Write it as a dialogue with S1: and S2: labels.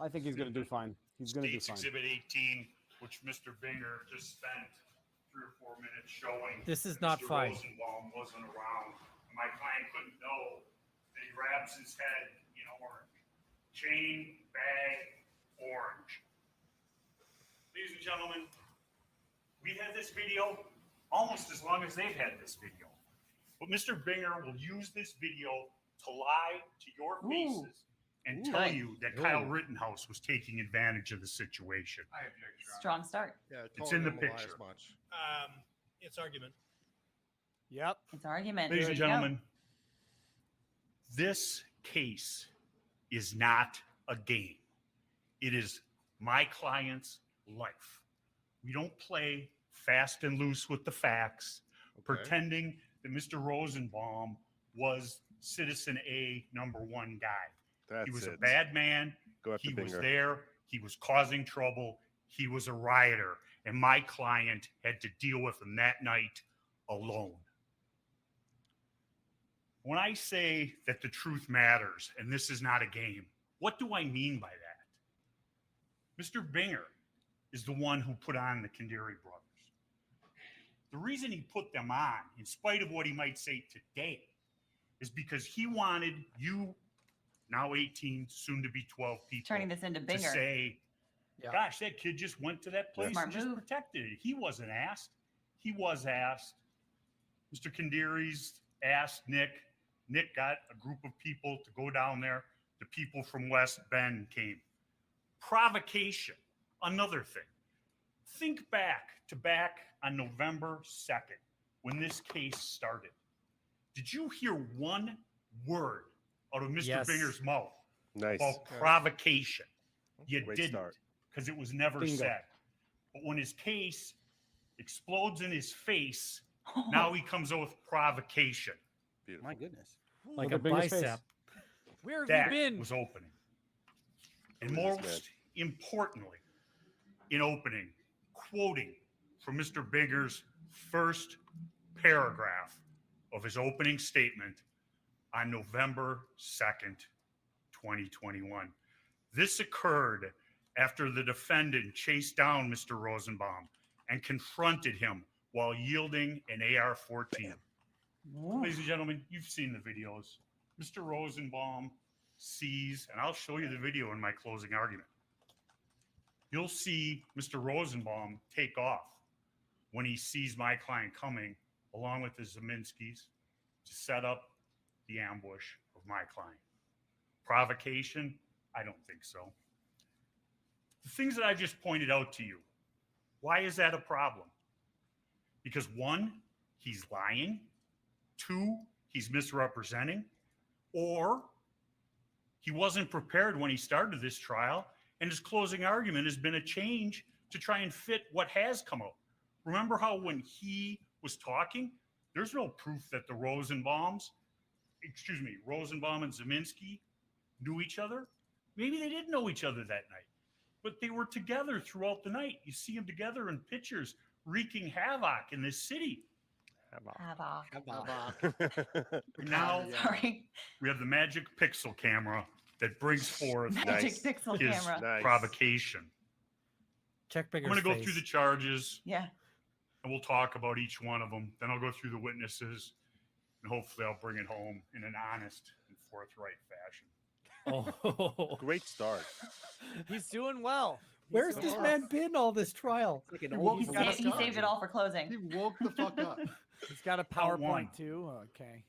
S1: I think he's going to do fine. He's going to do
S2: State's
S1: fine.
S2: Exhibit 18, which Mr. Binger just spent 3 or 4 minutes showing.
S3: This is
S2: that
S3: not
S2: Mr.
S3: fine.
S2: Rosenbaum wasn't around. My client couldn't know that he wraps his head in orange. Chain, bag, orange. Ladies and gentlemen, we've had this video almost as long as they've had this video. But Mr. Binger will use this video to lie to your faces and tell you that Kyle Rittenhouse was taking advantage of the situation.
S4: I object, Your Honor.
S5: Strong start.
S6: Yeah,
S2: It's in the
S6: calling him a lie
S2: picture.
S6: as much.
S3: It's argument. Yep.
S5: It's argument.
S2: Ladies and
S5: There we go.
S2: gentlemen, this case is not a game. It is my client's life. We don't play fast and loose with the facts, pretending that Mr. Rosenbaum was Citizen A #1 guy.
S6: That's
S2: He was a
S6: it.
S2: bad man.
S6: Go after
S2: He was
S6: Binger.
S2: there. He was causing trouble. He was a rioter. And my client had to deal with him that night alone. When I say that the truth matters and this is not a game, what do I mean by that? Mr. Binger is the one who put on the Kandari brothers. The reason he put them on, in spite of what he might say today, is because he wanted you, now 18, soon to be 12 people,
S5: Turning this into
S2: to
S5: Binger.
S2: say,
S3: Yeah.
S2: gosh, that kid just went to that place
S5: Smart
S2: and just
S5: move.
S2: protected it. He wasn't asked. He was asked. Mr. Kandari's asked Nick. Nick got a group of people to go down there. The people from West Bend came. Provocation, another thing. Think back on November 2nd when this case started. Did you hear one word out of Mr.
S3: Yes.
S2: Binger's mouth
S6: Nice.
S2: about provocation? You
S6: Great
S2: didn't,
S6: start.
S2: because it was never
S1: Bingo.
S2: said. But when his case explodes in his face, now he comes out with provocation.
S6: Beautiful.
S1: My goodness.
S3: Like
S1: Look
S3: a
S1: at Binger's face.
S3: bicep. Where have
S2: That
S3: you been?
S2: was opening. And
S6: Who is this
S2: most importantly, in opening, quoting from Mr. Binger's first paragraph of his opening statement on November 2nd, 2021. This occurred after the defendant chased down Mr. Rosenbaum and confronted him while yielding an AR-14. Ladies and gentlemen, you've seen the videos. Mr. Rosenbaum sees, and I'll show you the video in my closing argument. You'll see Mr. Rosenbaum take off when he sees my client coming along with the Zeminskis to set up the ambush of my client. Provocation? I don't think so. The things that I just pointed out to you, why is that a problem? Because 1, he's lying. 2, he's misrepresenting. Or he wasn't prepared when he started this trial, and his closing argument has been a change to try and fit what has come out. Remember how when he was talking, there's no proof that the Rosenbaum and Zeminski knew each other. Maybe they didn't know each other that night, but they were together throughout the night. You see them together in pictures wreaking havoc in this city. Now
S5: Sorry.
S2: we have the magic pixel camera that brings forth
S5: Magic pixel
S2: his
S5: camera.
S6: Nice.
S2: provocation.
S3: Check
S2: I'm
S3: Binger's
S2: going to go
S3: face.
S2: through the charges
S5: Yeah.
S2: and we'll talk about each one of them. Then I'll go through the witnesses and hopefully I'll bring it home in an honest and forthright fashion.
S3: Oh,
S6: Great start.
S7: He's doing well.
S3: where's this man been all this trial?
S1: Like an
S7: He
S1: old
S5: He,
S7: woke
S1: movie.
S5: he saved it all for closing.
S7: He woke the fuck up.
S3: He's got a
S2: one.
S3: PowerPoint too. Okay.